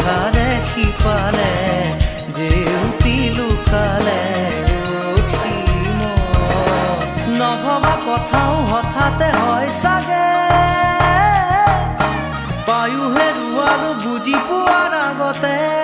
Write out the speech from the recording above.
আশাৰে সিপালে জেউতি লুকালে অসীম নভবা কথাও হঠাতে হয় চাগে পায়ো হেৰুৱালো বুজি পোৱাৰ আগতে